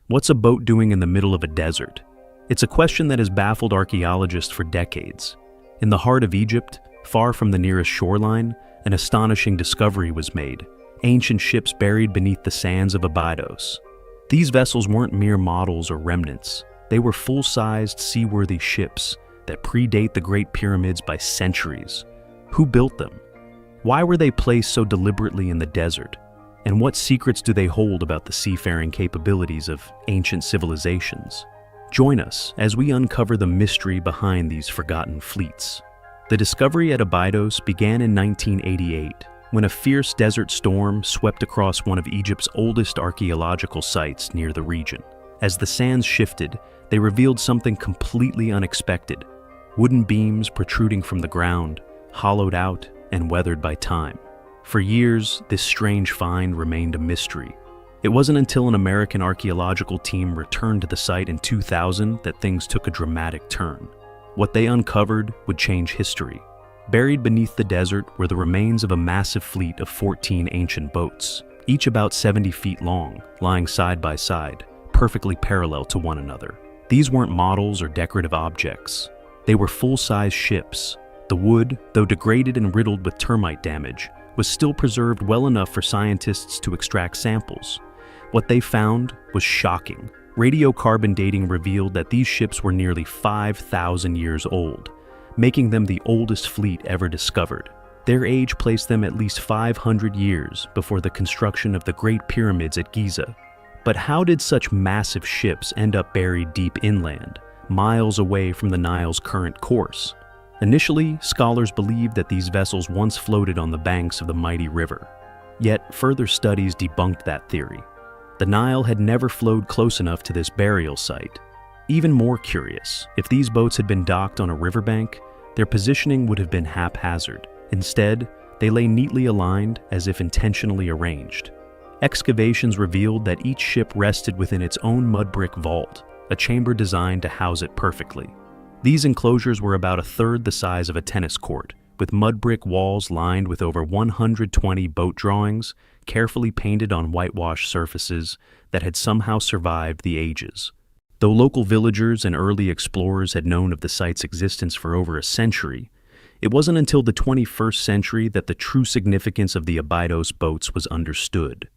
What's a boat doing in the middle of a desert? It's a question that has baffled archaeologists for decades. In the heart of Egypt, far from the nearest shoreline, an astonishing discovery was made: ancient ships buried beneath the sands of Abydos. These vessels weren't mere models or remnants. They were full-sized, seaworthy ships that predate the Great Pyramids by centuries. Who built them? Why were they placed so deliberately in the desert? And what secrets do they hold about the seafaring capabilities of ancient civilizations? Join us as we uncover the mystery behind these forgotten fleets. The discovery at Abydos began in 1988, when a fierce desert storm swept across one of Egypt's oldest archaeological sites near the region. As the sands shifted, they revealed something completely unexpected: wooden beams protruding from the ground, hollowed out and weathered by time. For years, this strange find remained a mystery. It wasn't until an American archaeological team returned to the site in 2000 that things took a dramatic turn. What they uncovered would change history. Buried beneath the desert were the remains of a massive fleet of 14 ancient boats, each about 70 feet long, lying side by side, perfectly parallel to one another. These weren't models or decorative objects. They were full-size ships. The wood, though degraded and riddled with termite damage, was still preserved well enough for scientists to extract samples. What they found was shocking. Radiocarbon dating revealed that these ships were nearly 5,000 years old, making them the oldest fleet ever discovered. Their age placed them at least 500 years before the construction of the Great Pyramids at Giza. But how did such massive ships end up buried deep inland, miles away from the Nile's current course? Initially, scholars believed that these vessels once floated on the banks of the mighty river. Yet, further studies debunked that theory. The Nile had never flowed close enough to this burial site. Even more curious, if these boats had been docked on a riverbank, their positioning would have been haphazard. Instead, they lay neatly aligned, as if intentionally arranged. Excavations revealed that each ship rested within its own mud brick vault, a chamber designed to house it perfectly. These enclosures were about a third the size of a tennis court, with mud brick walls lined with over 120 boat drawings, carefully painted on whitewashed surfaces that had somehow survived the ages. Though local villagers and early explorers had known of the site's existence for over a century, it wasn't until the 21st century that the true significance of the Abydos boats was understood.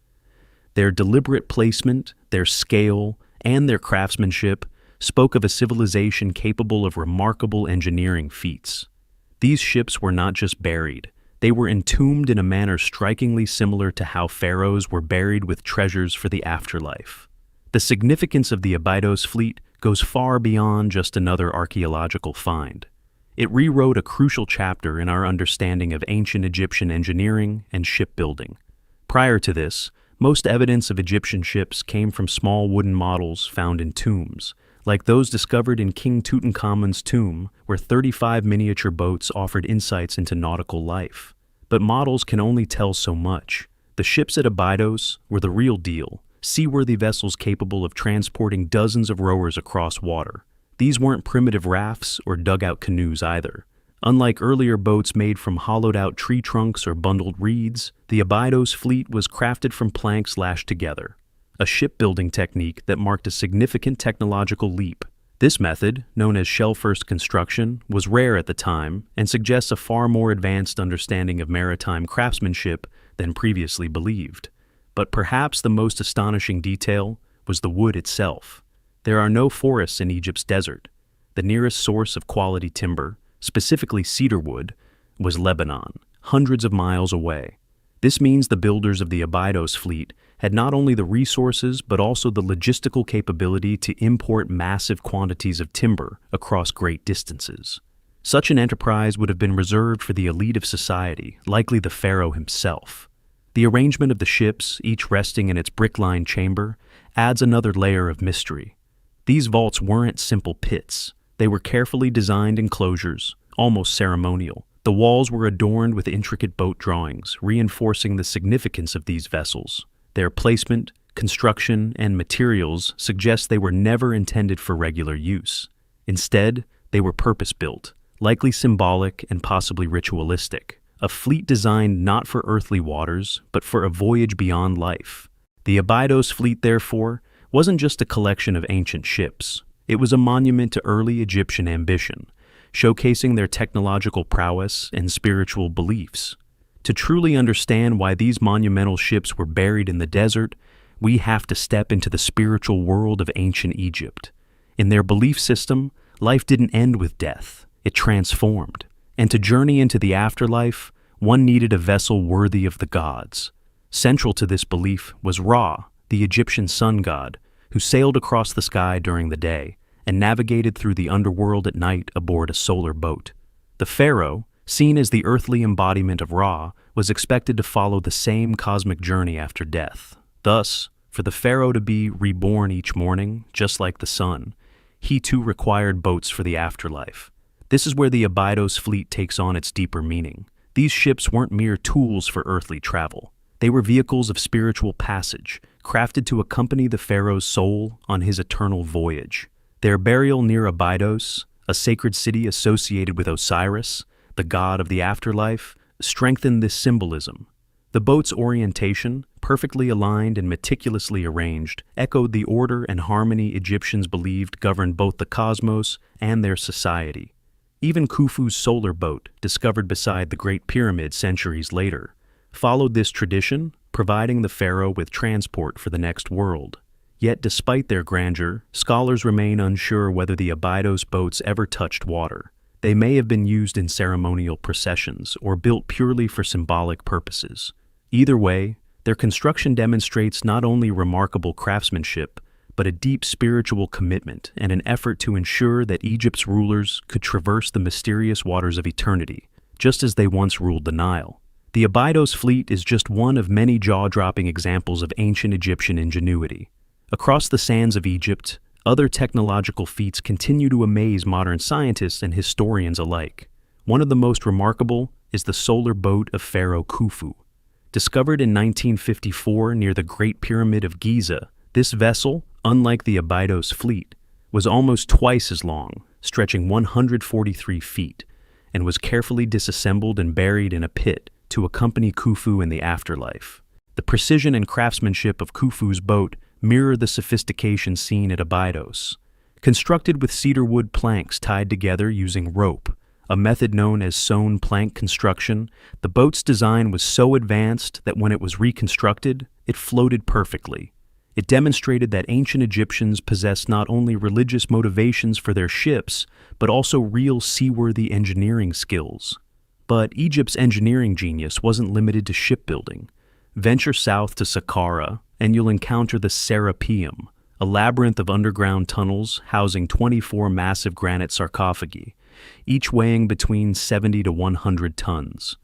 Their deliberate placement, their scale, and their craftsmanship spoke of a civilization capable of remarkable engineering feats. These ships were not just buried, they were entombed in a manner strikingly similar to how pharaohs were buried with treasures for the afterlife. The significance of the Abydos fleet goes far beyond just another archaeological find. It rewrote a crucial chapter in our understanding of ancient Egyptian engineering and shipbuilding. Prior to this, most evidence of Egyptian ships came from small wooden models found in tombs, like those discovered in King Tutankhamun's tomb, where 35 miniature boats offered insights into nautical life. But models can only tell so much. The ships at Abydos were the real deal, seaworthy vessels capable of transporting dozens of rowers across water. These weren't primitive rafts or dugout canoes either. Unlike earlier boats made from hollowed-out tree trunks or bundled reeds, the Abydos fleet was crafted from planks lashed together, a shipbuilding technique that marked a significant technological leap. This method, known as shell-first construction, was rare at the time and suggests a far more advanced understanding of maritime craftsmanship than previously believed. But perhaps the most astonishing detail was the wood itself. There are no forests in Egypt's desert. The nearest source of quality timber, specifically cedar wood, was Lebanon, hundreds of miles away. This means the builders of the Abydos fleet had not only the resources but also the logistical capability to import massive quantities of timber across great distances. Such an enterprise would have been reserved for the elite of society, likely the pharaoh himself. The arrangement of the ships, each resting in its brick-lined chamber, adds another layer of mystery. These vaults weren't simple pits. They were carefully designed enclosures, almost ceremonial. The walls were adorned with intricate boat drawings, reinforcing the significance of these vessels. Their placement, construction, and materials suggest they were never intended for regular use. Instead, they were purpose-built, likely symbolic and possibly ritualistic. A fleet designed not for earthly waters, but for a voyage beyond life. The Abydos fleet, therefore, wasn't just a collection of ancient ships. It was a monument to early Egyptian ambition, showcasing their technological prowess and spiritual beliefs. To truly understand why these monumental ships were buried in the desert, we have to step into the spiritual world of ancient Egypt. In their belief system, life didn't end with death, it transformed. And to journey into the afterlife, one needed a vessel worthy of the gods. Central to this belief was Ra, the Egyptian sun god, who sailed across the sky during the day and navigated through the underworld at night aboard a solar boat. The pharaoh, seen as the earthly embodiment of Ra, was expected to follow the same cosmic journey after death. Thus, for the pharaoh to be reborn each morning, just like the sun, he too required boats for the afterlife. This is where the Abydos fleet takes on its deeper meaning. These ships weren't mere tools for earthly travel. They were vehicles of spiritual passage, crafted to accompany the pharaoh's soul on his eternal voyage. Their burial near Abydos, a sacred city associated with Osiris, the god of the afterlife, strengthened this symbolism. The boat's orientation, perfectly aligned and meticulously arranged, echoed the order and harmony Egyptians believed governed both the cosmos and their society. Even Khufu's solar boat, discovered beside the Great Pyramid centuries later, followed this tradition, providing the pharaoh with transport for the next world. Yet despite their grandeur, scholars remain unsure whether the Abydos boats ever touched water. They may have been used in ceremonial processions or built purely for symbolic purposes. Either way, their construction demonstrates not only remarkable craftsmanship, but a deep spiritual commitment and an effort to ensure that Egypt's rulers could traverse the mysterious waters of eternity, just as they once ruled the Nile. The Abydos fleet is just one of many jaw-dropping examples of ancient Egyptian ingenuity. Across the sands of Egypt, other technological feats continue to amaze modern scientists and historians alike. One of the most remarkable is the solar boat of Pharaoh Khufu. Discovered in 1954 near the Great Pyramid of Giza, this vessel, unlike the Abydos fleet, was almost twice as long, stretching 143 feet, and was carefully disassembled and buried in a pit to accompany Khufu in the afterlife. The precision and craftsmanship of Khufu's boat mirror the sophistication seen at Abydos. Constructed with cedar wood planks tied together using rope, a method known as sewn plank construction, the boat's design was so advanced that when it was reconstructed, it floated perfectly. It demonstrated that ancient Egyptians possessed not only religious motivations for their ships, but also real seaworthy engineering skills. But Egypt's engineering genius wasn't limited to shipbuilding. Venture south to Saqqara, and you'll encounter the Serapeum, a labyrinth of underground tunnels housing 24 massive granite sarcophagi, each weighing between 70 to 100 tons.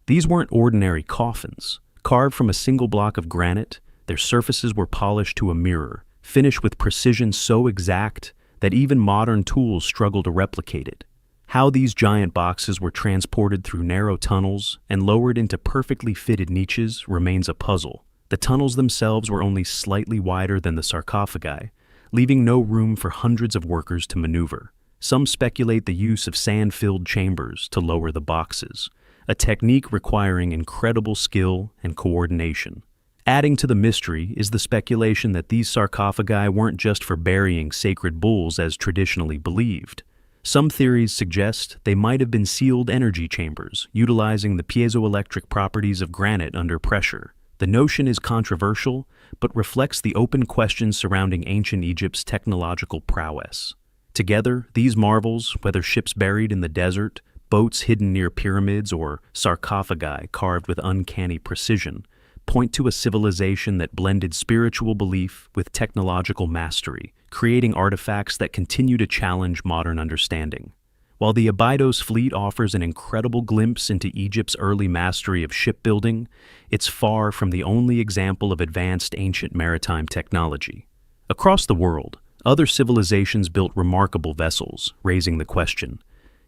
These weren't ordinary coffins. Carved from a single block of granite, their surfaces were polished to a mirror, finished with precision so exact that even modern tools struggle to replicate it. How these giant boxes were transported through narrow tunnels and lowered into perfectly fitted niches remains a puzzle. The tunnels themselves were only slightly wider than the sarcophagi, leaving no room for hundreds of workers to maneuver. Some speculate the use of sand-filled chambers to lower the boxes, a technique requiring incredible skill and coordination. Adding to the mystery is the speculation that these sarcophagi weren't just for burying sacred bulls as traditionally believed. Some theories suggest they might have been sealed energy chambers, utilizing the piezoelectric properties of granite under pressure. The notion is controversial, but reflects the open questions surrounding ancient Egypt's technological prowess. Together, these marvels, whether ships buried in the desert, boats hidden near pyramids, or sarcophagi carved with uncanny precision, point to a civilization that blended spiritual belief with technological mastery, creating artifacts that continue to challenge modern understanding. While the Abydos fleet offers an incredible glimpse into Egypt's early mastery of shipbuilding, it's far from the only example of advanced ancient maritime technology. Across the world, other civilizations built remarkable vessels, raising the question,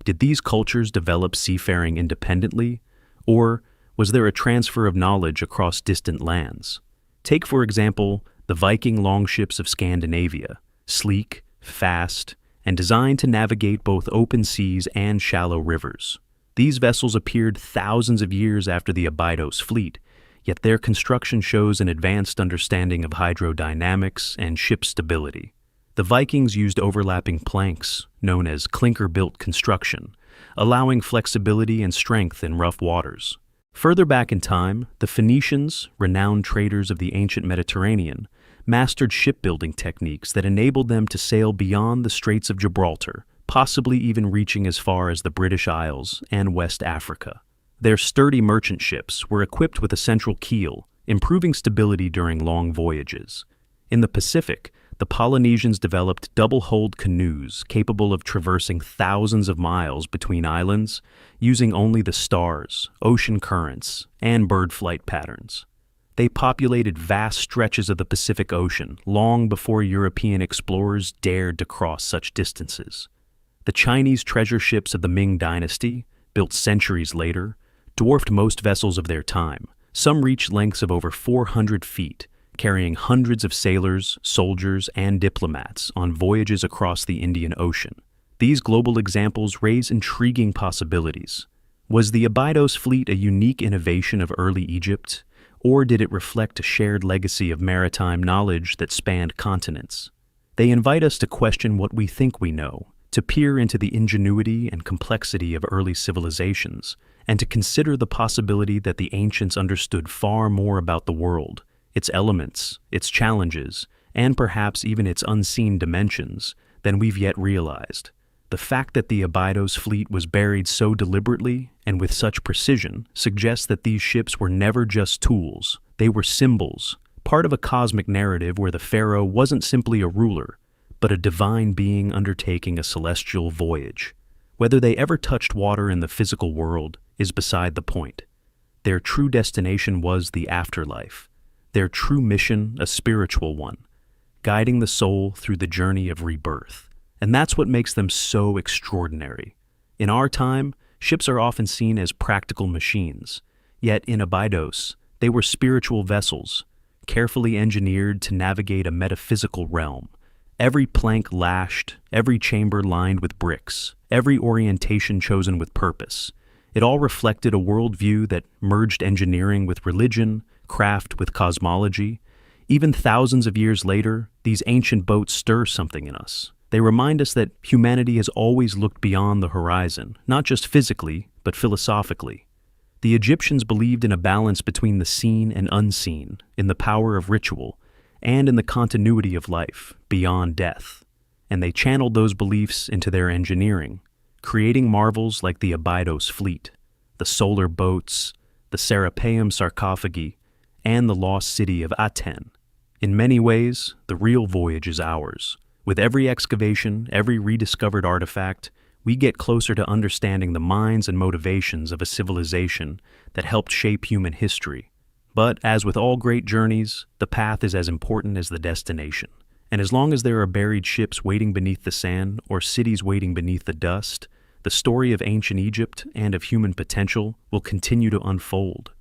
did these cultures develop seafaring independently, or was there a transfer of knowledge across distant lands? Take, for example, the Viking longships of Scandinavia, sleek, fast, and designed to navigate both open seas and shallow rivers. These vessels appeared thousands of years after the Abydos fleet, yet their construction shows an advanced understanding of hydrodynamics and ship stability. The Vikings used overlapping planks, known as clinker-built construction, allowing flexibility and strength in rough waters. Further back in time, the Phoenicians, renowned traders of the ancient Mediterranean, mastered shipbuilding techniques that enabled them to sail beyond the Straits of Gibraltar, possibly even reaching as far as the British Isles and West Africa. Their sturdy merchant ships were equipped with a central keel, improving stability during long voyages. In the Pacific, the Polynesians developed double-hulled canoes capable of traversing thousands of miles between islands using only the stars, ocean currents, and bird flight patterns. They populated vast stretches of the Pacific Ocean long before European explorers dared to cross such distances. The Chinese treasure ships of the Ming Dynasty, built centuries later, dwarfed most vessels of their time. Some reached lengths of over 400 feet, carrying hundreds of sailors, soldiers, and diplomats on voyages across the Indian Ocean. These global examples raise intriguing possibilities. Was the Abydos fleet a unique innovation of early Egypt, or did it reflect a shared legacy of maritime knowledge that spanned continents? They invite us to question what we think we know, to peer into the ingenuity and complexity of early civilizations, and to consider the possibility that the ancients understood far more about the world, its elements, its challenges, and perhaps even its unseen dimensions than we've yet realized. The fact that the Abydos fleet was buried so deliberately and with such precision suggests that these ships were never just tools. They were symbols, part of a cosmic narrative where the pharaoh wasn't simply a ruler, but a divine being undertaking a celestial voyage. Whether they ever touched water in the physical world is beside the point. Their true destination was the afterlife, their true mission a spiritual one, guiding the soul through the journey of rebirth. And that's what makes them so extraordinary. In our time, ships are often seen as practical machines, yet in Abydos, they were spiritual vessels, carefully engineered to navigate a metaphysical realm. Every plank lashed, every chamber lined with bricks, every orientation chosen with purpose. It all reflected a worldview that merged engineering with religion, craft with cosmology. Even thousands of years later, these ancient boats stir something in us. They remind us that humanity has always looked beyond the horizon, not just physically, but philosophically. The Egyptians believed in a balance between the seen and unseen, in the power of ritual, and in the continuity of life, beyond death. And they channeled those beliefs into their engineering, creating marvels like the Abydos fleet, the solar boats, the Serapeum sarcophagi, and the lost city of Aten. In many ways, the real voyage is ours. With every excavation, every rediscovered artifact, we get closer to understanding the minds and motivations of a civilization that helped shape human history. But as with all great journeys, the path is as important as the destination. And as long as there are buried ships waiting beneath the sand or cities waiting beneath the dust, the story of ancient Egypt and of human potential will continue to unfold.